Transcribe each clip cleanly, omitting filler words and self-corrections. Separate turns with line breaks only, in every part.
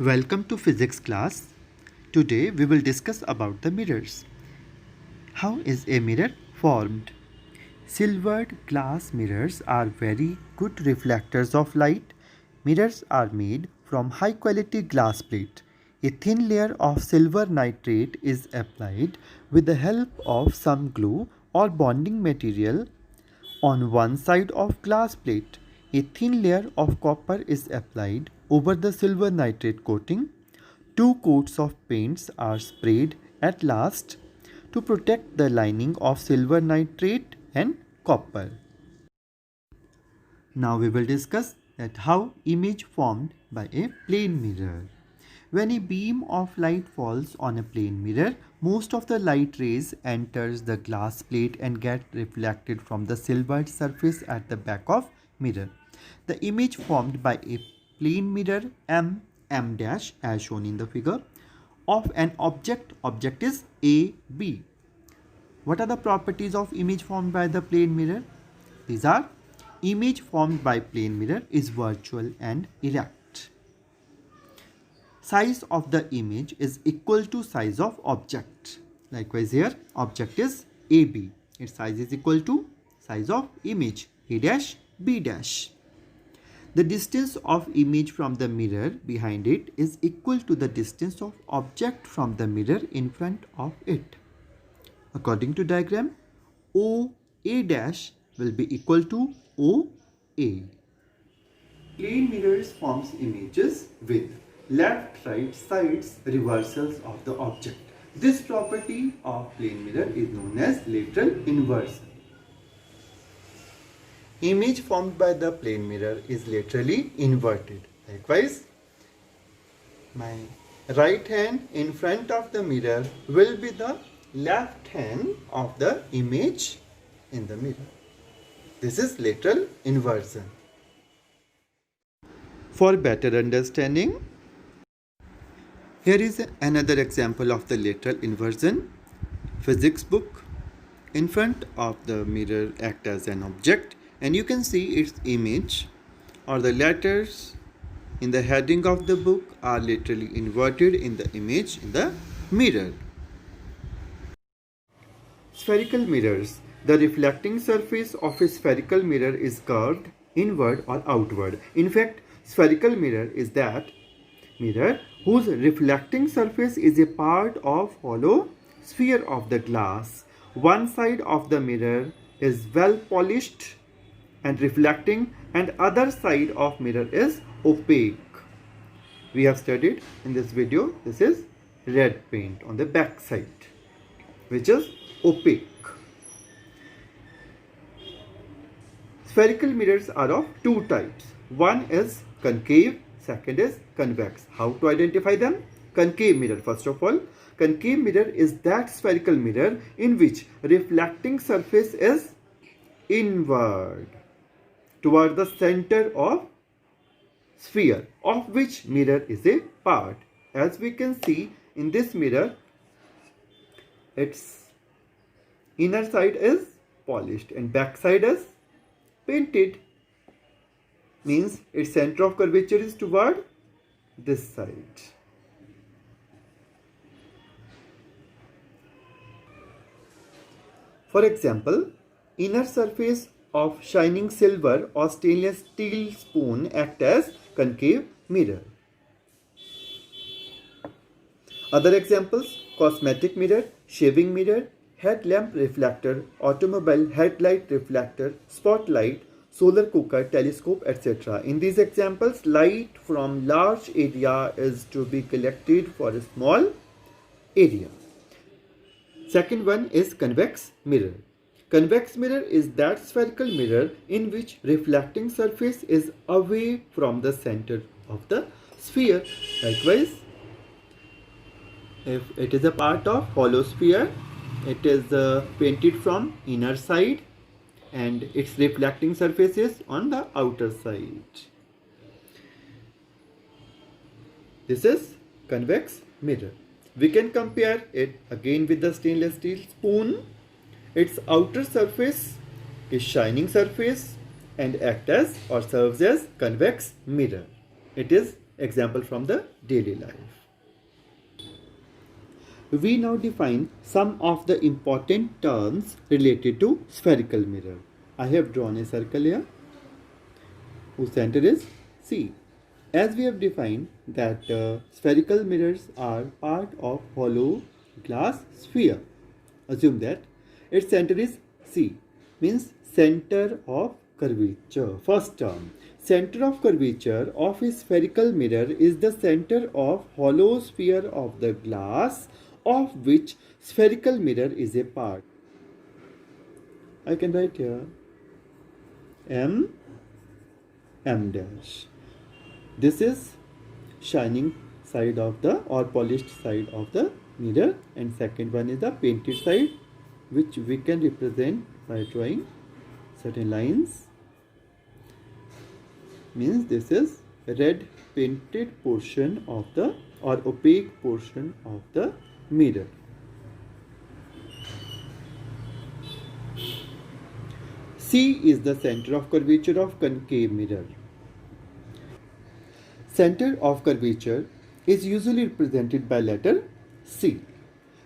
Welcome to physics class. Today we will discuss about the mirrors. How is a mirror formed? Silvered glass mirrors are very good reflectors of light. Mirrors are made from high quality glass plate. A thin layer of silver nitrate is applied with the help of some glue or bonding material on one side of glass plate. A thin layer of copper is applied over the silver nitrate coating. Two coats of paints are sprayed at last to protect the lining of silver nitrate and copper. Now we will discuss that how image formed by a plane mirror. When a beam of light falls on a plane mirror, most of the light rays enters the glass plate and get reflected from the silvered surface at the back of mirror. The image formed by a plane mirror M dash as shown in the figure of an object is AB. What are the properties of image formed by the plane mirror? These are: image formed by plane mirror is virtual and erect. Size of the image is equal to size of object. Likewise here object is AB. Its size is equal to size of image A dash B dash. The distance of image from the mirror behind it is equal to the distance of object from the mirror in front of it. According to diagram, OA dash will be equal to OA. Plane mirrors forms images with left-right sides reversals of the object. This property of plane mirror is known as lateral inversion. Image formed by the plane mirror is laterally inverted. Likewise, my right hand in front of the mirror will be the left hand of the image in the mirror. This is lateral inversion. For better understanding, here is another example of the lateral inversion. Physics book. In front of the mirror act as an object, and you can see its image or the letters in the heading of the book are laterally inverted in the image in the mirror. Spherical mirrors. The reflecting surface of a spherical mirror is curved inward or outward. In fact, spherical mirror is that mirror whose reflecting surface is a part of hollow sphere of the glass. One side of the mirror is well polished and reflecting, and other side of mirror is opaque. We have studied in this video, this is red paint on the back side, which is opaque. Spherical mirrors are of two types. One is concave, second is convex. How to identify them? Concave mirror, first of all. Concave mirror is that spherical mirror in which reflecting surface is inward toward the center of sphere of which mirror is a part. As we can see in this mirror, its inner side is polished and back side is painted. Means its center of curvature is toward this side. For example, inner surface of shining silver or stainless steel spoon act as concave mirror. Other examples: cosmetic mirror, shaving mirror, headlamp reflector, automobile headlight reflector, spotlight, solar cooker, telescope, etc. In these examples, light from large area is to be collected for a small area. Second one is convex mirror. Convex mirror is that spherical mirror in which reflecting surface is away from the center of the sphere. Likewise, if it is a part of hollow sphere, it is painted from inner side and its reflecting surface is on the outer side. This is convex mirror. We can compare it again with the stainless steel spoon. Its outer surface is shining surface and act as or serves as convex mirror. It is example from the daily life. We now define some of the important terms related to spherical mirror. I have drawn a circle here whose center is C. As we have defined that spherical mirrors are part of hollow glass sphere. Assume that its center is C, means center of curvature. First term, center of curvature of a spherical mirror is the center of hollow sphere of the glass of which spherical mirror is a part. I can write here M dash. This is shining side of the or polished side of the mirror, and second one is the painted side, which we can represent by drawing certain lines. Means this is red painted portion of the or opaque portion of the mirror. C is the center of curvature of concave mirror. Center of curvature is usually represented by letter C.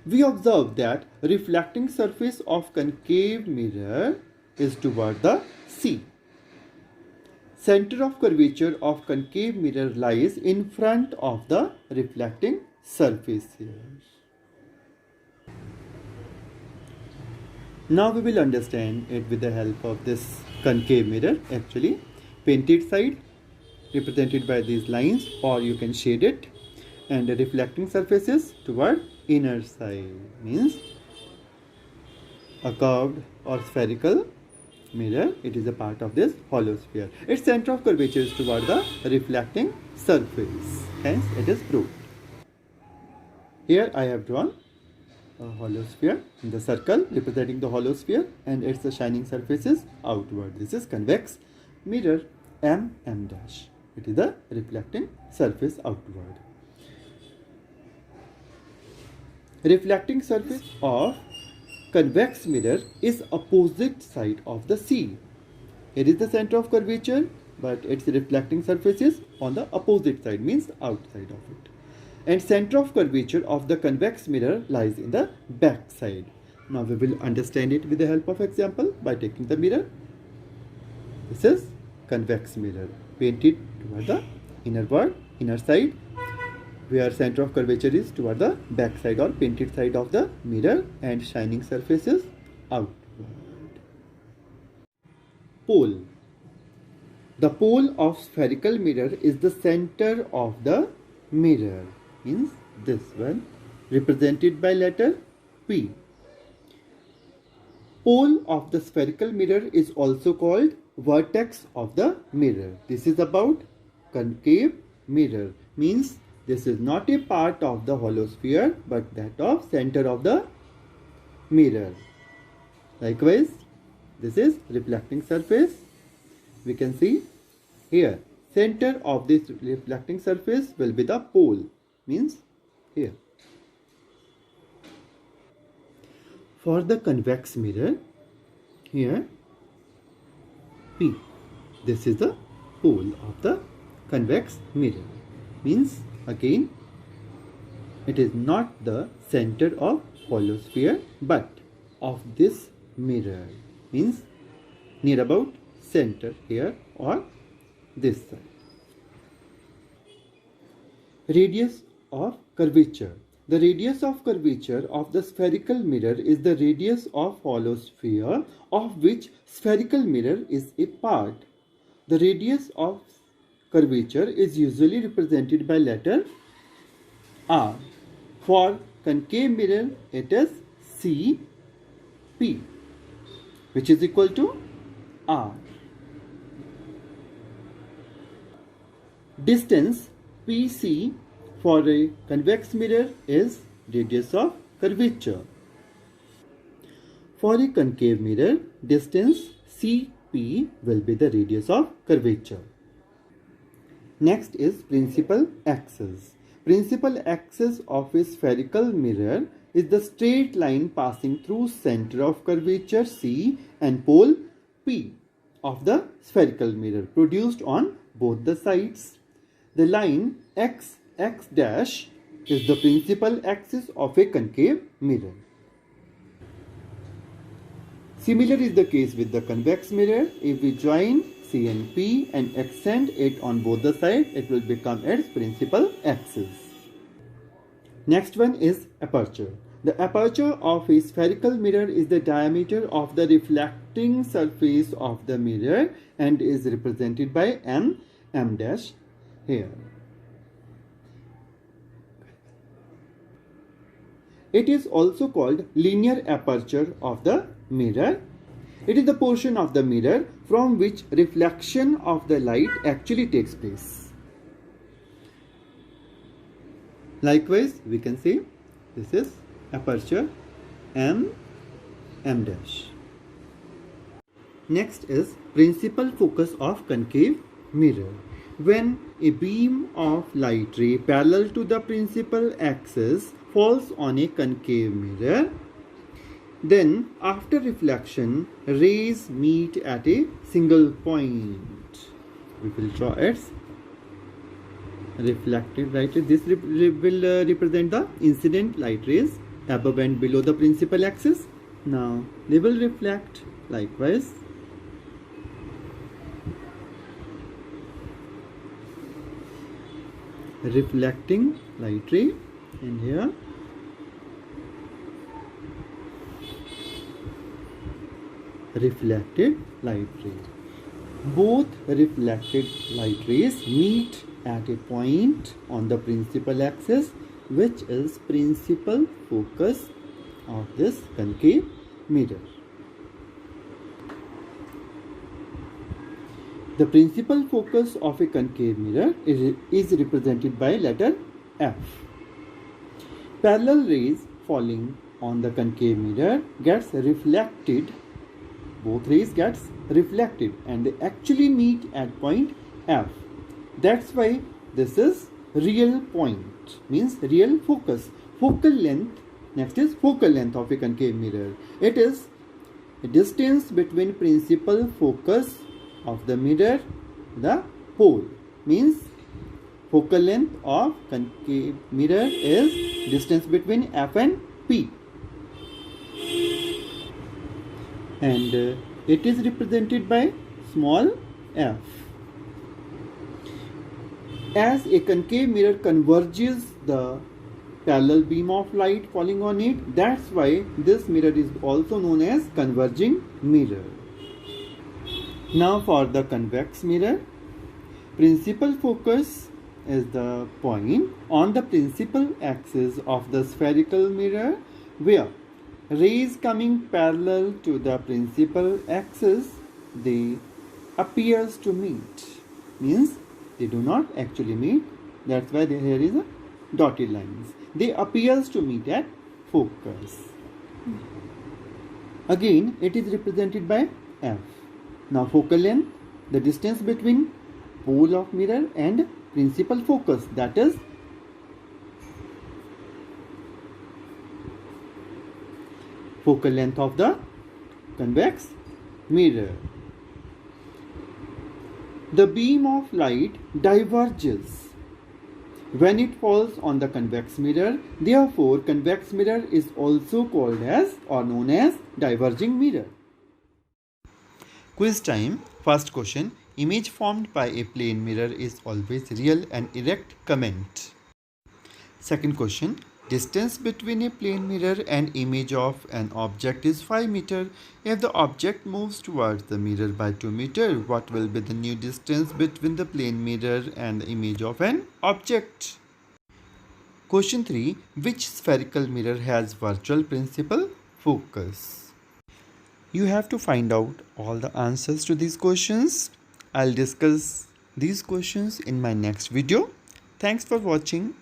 We observe that reflecting surface of concave mirror is toward the C. Center of curvature of concave mirror lies in front of the reflecting surface here. Now we will understand it with the help of this concave mirror. Actually, painted side represented by these lines, or you can shade it, and the reflecting surfaces toward inner side, means a curved or spherical mirror. It is a part of this hollow sphere. Its center of curvature is toward the reflecting surface. Hence, it is proved. Here I have drawn a hollow sphere in the circle representing the hollow sphere, and its shining surfaces outward. This is convex mirror M dash. It is the reflecting surface outward. Reflecting surface of convex mirror is opposite side of the C. It is the center of curvature, but its reflecting surface is on the opposite side, means outside of it. And center of curvature of the convex mirror lies in the back side. Now we will understand it with the help of example by taking the mirror. This is convex mirror painted toward the inner side, where center of curvature is toward the back side or painted side of the mirror, and shining surfaces outward. Pole. The pole of spherical mirror is the center of the mirror, means this one, represented by letter P. Pole of the spherical mirror is also called vertex of the mirror. This is about concave mirror, means this is not a part of the hollow sphere, but that of center of the mirror. Likewise, this is reflecting surface. We can see here, center of this reflecting surface will be the pole, means here. For the convex mirror, here P, this is the pole of the convex mirror, means again it is not the center of hollow sphere, but of this mirror, means near about center here or this side. Radius of curvature. The radius of curvature of the spherical mirror is the radius of hollow sphere of which spherical mirror is a part. The radius of curvature is usually represented by letter R. For concave mirror, it is CP, which is equal to R. Distance PC for a convex mirror is radius of curvature. For a concave mirror, distance CP will be the radius of curvature. Next is principal axis. Principal axis of a spherical mirror is the straight line passing through center of curvature C and pole P of the spherical mirror, produced on both the sides. The line x dash is the principal axis of a concave mirror. Similar is the case with the convex mirror. If we join C and P and extend it on both the sides, it will become its principal axis. Next one is aperture. The aperture of a spherical mirror is the diameter of the reflecting surface of the mirror and is represented by m dash here. It is also called linear aperture of the mirror. It is the portion of the mirror from which reflection of the light actually takes place. Likewise, we can say this is aperture m dash. Next is principal focus of concave mirror. When a beam of light ray parallel to the principal axis falls on a concave mirror, then after reflection, rays meet at a single point. We will draw its reflected light rays. This will represent the incident light rays above and below the principal axis. Now they will reflect likewise. Reflecting light ray, and here reflected light ray. Both reflected light rays meet at a point on the principal axis, which is principal focus of this concave mirror. The principal focus of a concave mirror is represented by letter F. Parallel rays falling on the concave mirror gets reflected. Both rays gets reflected and they actually meet at point F. That's why this is real point, means real focus. Focal length, next is focal length of a concave mirror. It is a distance between principal focus of the mirror, the pole, means focal length of concave mirror is distance between F and P. And it is represented by small f. As a concave mirror converges the parallel beam of light falling on it, that's why this mirror is also known as converging mirror. Now for the convex mirror, principal focus is the point on the principal axis of the spherical mirror where rays coming parallel to the principal axis, they appears to meet, means they do not actually meet. That's why here is a dotted lines. They appears to meet at focus. Again, it is represented by F. Now focal length, the distance between pole of mirror and principal focus, that is focal length of the convex mirror. The beam of light diverges when it falls on the convex mirror. Therefore, convex mirror is also called as or known as diverging mirror. Quiz time. First question. Image formed by a plane mirror is always real and erect. Comment. Second question. Distance between a plane mirror and image of an object is 5 meter. If the object moves towards the mirror by 2 meter, what will be the new distance between the plane mirror and the image of an object? Question 3. Which spherical mirror has virtual principal focus? You have to find out all the answers to these questions. I'll discuss these questions in my next video. Thanks for watching.